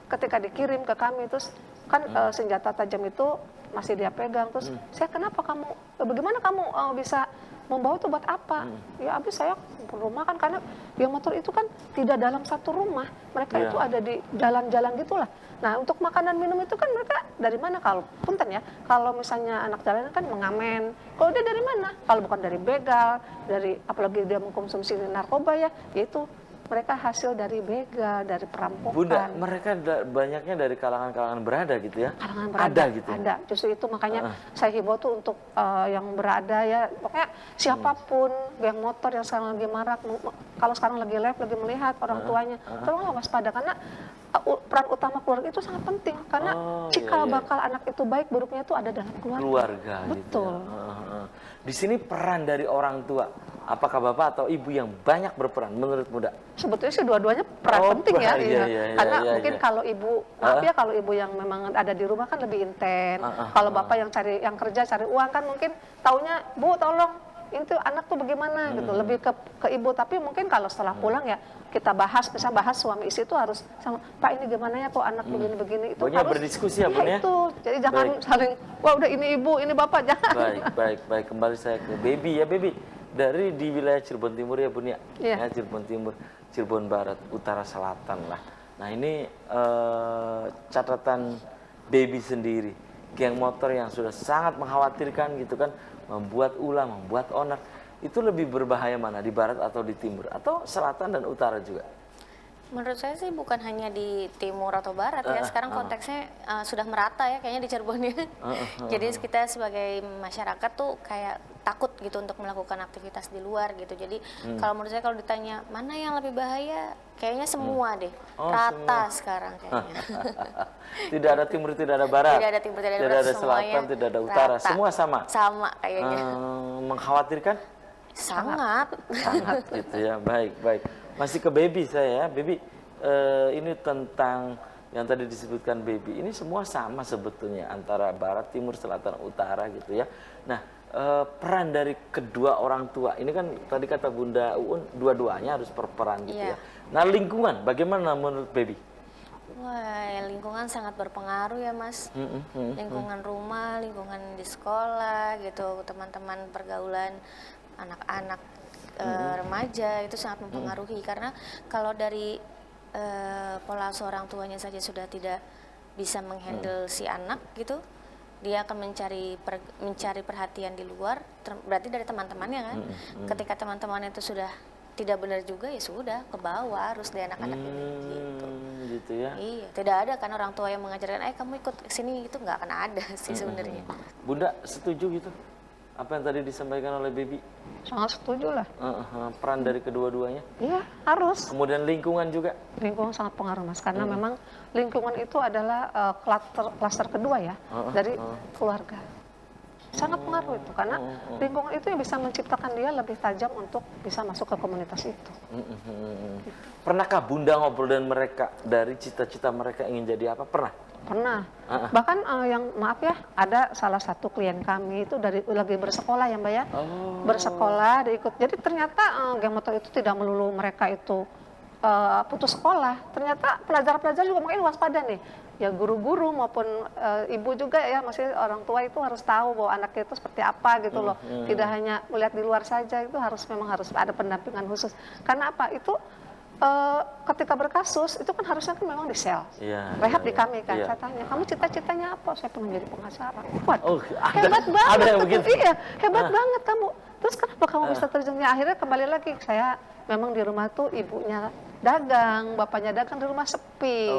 ketika dikirim ke kami, terus kan senjata tajam itu masih dia pegang. Terus saya, kenapa kamu, bagaimana kamu bisa membawa itu buat apa? Ya habis saya rumah kan, karena geng motor itu kan tidak dalam satu rumah. Mereka itu ada di jalan-jalan gitulah. Nah untuk makanan minum itu kan mereka dari mana? Kalau punten ya, kalau misalnya anak jalanan kan mengamen. Kalau dia dari mana? Kalau bukan dari begal, dari apalagi dia mengkonsumsi narkoba ya, yaitu mereka hasil dari begal, dari perampokan. Bunda, mereka banyaknya dari kalangan-kalangan berada gitu ya? Kalangan berada, ada gitu? Ada, justru itu makanya saya himbau tuh untuk yang berada ya, pokoknya siapapun geng motor yang sekarang lagi marak, kalau sekarang lagi live, lagi melihat orang tuanya, tolonglah waspada, karena peran utama keluarga itu sangat penting, karena cikal bakal anak itu baik buruknya itu ada dalam keluarga. Betul. Gitu ya. Di sini peran dari orang tua, apakah bapak atau ibu yang banyak berperan menurut Bunda? Sebetulnya sih dua-duanya peran penting ya, karena mungkin kalau ibu, maaf ya, kalau ibu yang memang ada di rumah kan lebih intens. Kalau bapak yang kerja cari uang kan mungkin taunya, Bu tolong itu anak tuh bagaimana gitu, lebih ke ibu. Tapi mungkin kalau setelah pulang ya kita bahas, misalnya bahas suami istri itu harus sama, Pak ini gimana ya kok anak begini-begini, itu pokoknya harus berdiskusi ya Bun ya? Itu, jadi jangan saling, wah udah ini ibu, ini bapak, jangan. Baik, kembali saya ke Baby ya. Baby dari di wilayah Cirebon Timur ya Bun ya? Ya, Cirebon Timur, Cirebon Barat, Utara, Selatan lah. Nah ini catatan Baby sendiri, geng motor yang sudah sangat mengkhawatirkan gitu kan, membuat ulah, membuat onar, itu lebih berbahaya mana, di barat atau di timur, atau selatan dan utara juga? Menurut saya sih bukan hanya di timur atau barat ya, sekarang konteksnya sudah merata ya kayaknya di Cirebon ya. Jadi kita sebagai masyarakat tuh kayak takut gitu untuk melakukan aktivitas di luar gitu. Jadi kalau menurut saya, kalau ditanya mana yang lebih bahaya, kayaknya semua deh, rata semua sekarang kayaknya. Tidak ada timur, tidak ada barat, tidak ada timur, tidak ada, tidak ada selatan, tidak ada utara, rata. Semua sama? Sama kayaknya. Mengkhawatirkan? Sangat gitu ya. Baik. Masih ke Baby saya ya. Baby, ini tentang yang tadi disebutkan Baby, ini semua sama sebetulnya antara barat, timur, selatan, utara gitu ya. Nah, peran dari kedua orang tua ini kan tadi kata Bunda Uun, dua-duanya harus berperan gitu ya. Nah, lingkungan bagaimana menurut Baby? Wah, lingkungan sangat berpengaruh ya Mas. Lingkungan rumah, lingkungan di sekolah gitu, teman-teman pergaulan anak-anak remaja itu sangat mempengaruhi. Karena kalau dari pola asuh orang tuanya saja sudah tidak bisa menghandle si anak gitu, dia akan mencari perhatian di luar, berarti dari teman-temannya kan. Ketika teman-temannya itu sudah tidak benar juga, ya sudah ke bawah harus dari anak-anak ini gitu ya. Iya, tidak ada kan orang tua yang mengajarkan kamu ikut sini, itu nggak akan ada sih sebenarnya. Bunda setuju gitu apa yang tadi disampaikan oleh Baby? Sangat setuju lah. Peran dari kedua-duanya. Iya, harus. Kemudian lingkungan juga. Lingkungan sangat pengaruh, Mas, karena memang lingkungan itu adalah klaster kedua ya dari keluarga. Sangat pengaruh itu, karena lingkungan itu yang bisa menciptakan dia lebih tajam untuk bisa masuk ke komunitas itu. Pernahkah Bunda ngobrol dengan mereka dari cita-cita mereka ingin jadi apa? Pernah? Pernah. Bahkan yang maaf ya, ada salah satu klien kami itu dari lagi bersekolah ya Mbak ya. Bersekolah, diikut. Jadi ternyata geng motor itu tidak melulu mereka itu putus sekolah. Ternyata pelajar-pelajar juga mungkin waspada nih. Ya guru-guru maupun ibu juga ya, masih orang tua itu harus tahu bahwa anaknya itu seperti apa gitu loh. Tidak hanya melihat di luar saja, itu memang harus ada pendampingan khusus. Karena apa? Itu ketika berkasus itu kan harusnya kan memang di sel, rehab di kami kan. Saya tanya, kamu cita-citanya apa? Saya pengen jadi pengacara. Waduh, hebat banget. Ada yang begitu? Iya, hebat banget kamu. Terus kenapa kamu bisa terjunnya? Akhirnya kembali lagi, saya memang di rumah tuh ibunya dagang, bapaknya dagang, di rumah sepi.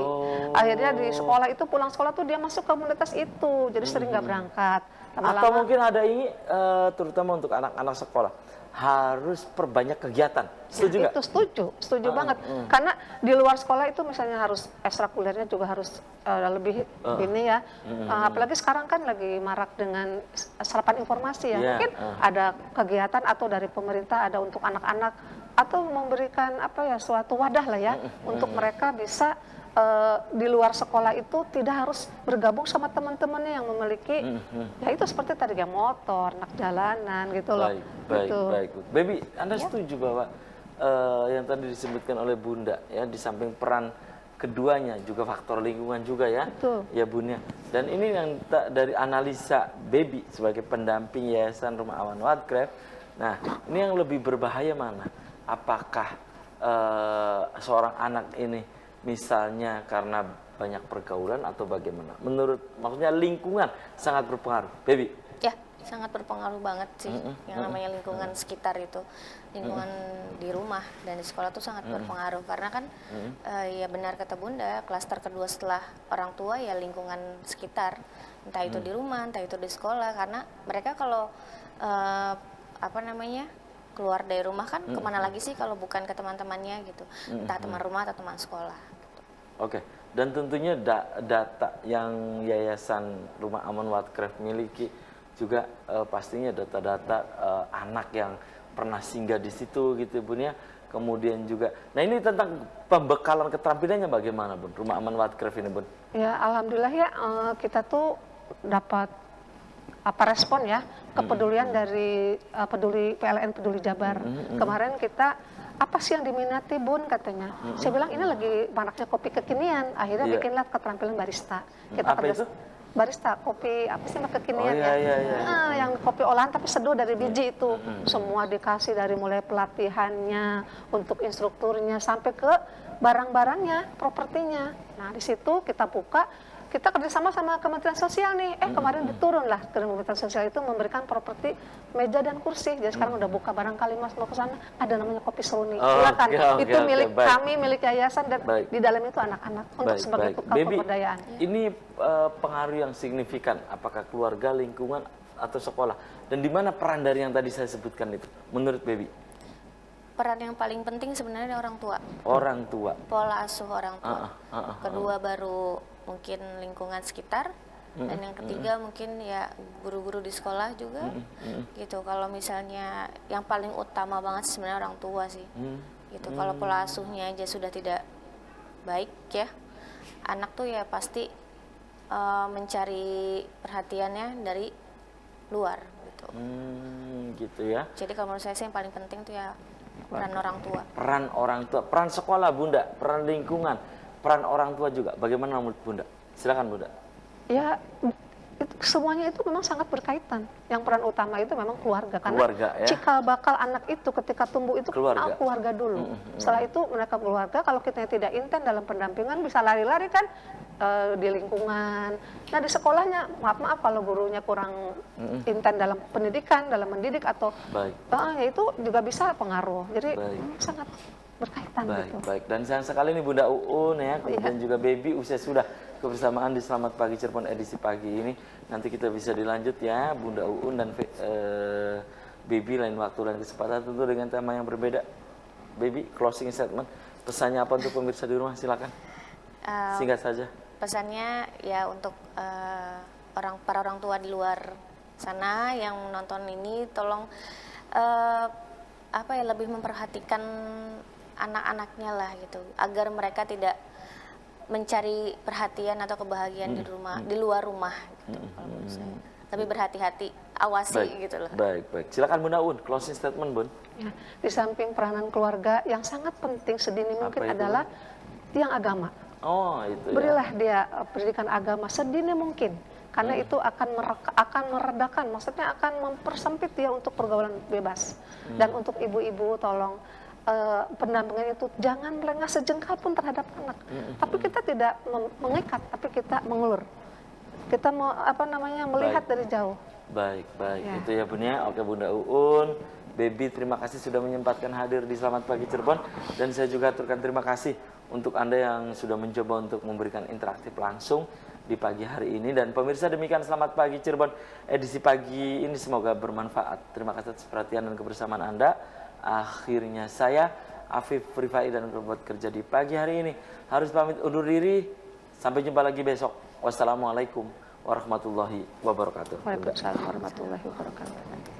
Akhirnya di sekolah itu, pulang sekolah tuh dia masuk komunitas itu, jadi sering nggak berangkat. Atau mungkin ada ini terutama untuk anak-anak sekolah, harus perbanyak kegiatan. Setuju nggak? Itu setuju banget. Karena di luar sekolah itu misalnya harus ekstrakurikulernya juga harus lebih ini ya. Apalagi sekarang kan lagi marak dengan serapan informasi ya. Mungkin ada kegiatan atau dari pemerintah ada untuk anak-anak, atau memberikan apa ya, suatu wadah lah ya untuk mereka bisa di luar sekolah itu tidak harus bergabung sama teman-temannya yang memiliki ya itu seperti tadi ya, motor, anak jalanan gitu loh. Baik. Baby, Anda setuju bahwa yang tadi disebutkan oleh Bunda ya, di samping peran keduanya juga faktor lingkungan juga ya. Betul. Ya Bunda. Dan ini yang dari analisa Baby sebagai pendamping Yayasan Rumah Aman Wadcraft. Nah, ini yang lebih berbahaya mana? Apakah seorang anak ini misalnya karena banyak pergaulan atau bagaimana? Maksudnya lingkungan sangat berpengaruh, Baby. Ya, sangat berpengaruh banget sih. Yang namanya lingkungan sekitar itu, lingkungan di rumah dan di sekolah tuh sangat berpengaruh. Karena kan ya benar kata Bunda, klaster kedua setelah orang tua ya lingkungan sekitar. Entah itu di rumah, entah itu di sekolah. Karena mereka kalau keluar dari rumah kan kemana lagi sih kalau bukan ke teman-temannya gitu, entah teman rumah atau teman sekolah gitu. Oke, dan tentunya data yang Yayasan Rumah Aman Wadcraft miliki juga pastinya data-data anak yang pernah singgah di situ gitu Bun ya. Kemudian juga, nah ini tentang pembekalan keterampilannya bagaimana Bun, Rumah Aman Wadcraft ini Bun? Ya alhamdulillah ya, kita tuh dapat respon ya, kepedulian dari PLN Peduli Jabar. Kemarin kita, apa sih yang diminati Bun katanya. Saya bilang ini lagi maraknya kopi kekinian, akhirnya bikinlah keterampilan barista. Kita apa itu? Barista, kopi apa sih kekinian ya. Yang kopi olahan tapi seduh dari biji itu. Semua dikasih dari mulai pelatihannya, untuk instrukturnya, sampai ke barang-barangnya, propertinya. Nah di situ kita buka, kita kerjasama sama Kementerian Sosial nih. Kemarin diturun lah Kementerian Sosial itu memberikan properti meja dan kursi. Jadi sekarang udah buka, barangkali Mas mau ke sana, ada namanya Kopi Seruni. Silakan. Itu milik kami, milik yayasan, dan di dalam itu anak-anak untuk sebagai tukang pemberdayaan. Ini pengaruh yang signifikan, apakah keluarga, lingkungan, atau sekolah? Dan di mana peran dari yang tadi saya sebutkan itu, menurut Baby? Peran yang paling penting sebenarnya orang tua. Orang tua. Pola asuh orang tua. Kedua baru mungkin lingkungan sekitar, dan yang ketiga mungkin ya guru-guru di sekolah juga gitu. Kalau misalnya yang paling utama banget sebenarnya orang tua sih gitu. Kalau pola asuhnya aja sudah tidak baik ya, anak tuh ya pasti mencari perhatiannya dari luar gitu. Gitu ya. Jadi kalau menurut saya sih yang paling penting tuh ya peran orang tua. Peran orang tua, peran sekolah Bunda, peran lingkungan, peran orang tua juga. Bagaimana menurut Bunda? Silakan Bunda. Ya, itu semuanya itu memang sangat berkaitan. Yang peran utama itu memang keluarga. Karena ya? cikal bakal anak itu ketika tumbuh itu keluarga dulu. Setelah itu mereka keluarga, kalau kita tidak intent dalam pendampingan bisa lari-lari kan di lingkungan. Nah di sekolahnya, maaf kalau gurunya kurang intent dalam pendidikan, dalam mendidik atau ya itu juga bisa pengaruh. Jadi sangat berkaitan gitu. Baik. Dan sayang sekali nih Bunda Uun ya, kemudian juga Baby usia sudah kebersamaan di Selamat Pagi Cirebon edisi pagi ini. Nanti kita bisa dilanjut ya, Bunda Uun dan Baby lain waktu dan kesempatan tentu dengan tema yang berbeda. Baby, closing statement. Pesannya apa untuk pemirsa di rumah? Silakan. Singkat saja. Pesannya ya untuk para orang tua di luar sana yang menonton ini, tolong lebih memperhatikan anak-anaknya lah gitu, agar mereka tidak mencari perhatian atau kebahagiaan di rumah, di luar rumah gitu, kalau menurut saya. Lebih berhati-hati, awasi gitu loh. Baik. Silakan Bunda Un, closing statement Bun. Ya, di samping peranan keluarga yang sangat penting sedini mungkin adalah yang agama. Oh, itu ya. Berilah dia pendidikan agama sedini mungkin, karena itu akan meredakan, maksudnya akan mempersempit dia untuk pergaulan bebas. Dan untuk ibu-ibu tolong pendampingan itu jangan lengah sejengkal pun terhadap anak. Tapi kita tidak mengikat, tapi kita mengulur. Kita melihat dari jauh. Baik. Ya. Itu ya Bun ya. Oke Bunda Uun, Baby, terima kasih sudah menyempatkan hadir di Selamat Pagi Cirebon. Dan saya juga aturkan terima kasih untuk Anda yang sudah mencoba untuk memberikan interaktif langsung di pagi hari ini. Dan pemirsa, demikian Selamat Pagi Cirebon edisi pagi ini, semoga bermanfaat. Terima kasih atas perhatian dan kebersamaan Anda. Akhirnya saya, Afif Rifai, dan kerabat kerja di pagi hari ini harus pamit undur diri. Sampai jumpa lagi besok. Wassalamualaikum warahmatullahi wabarakatuh. Waalaikumsalam warahmatullahi wabarakatuh.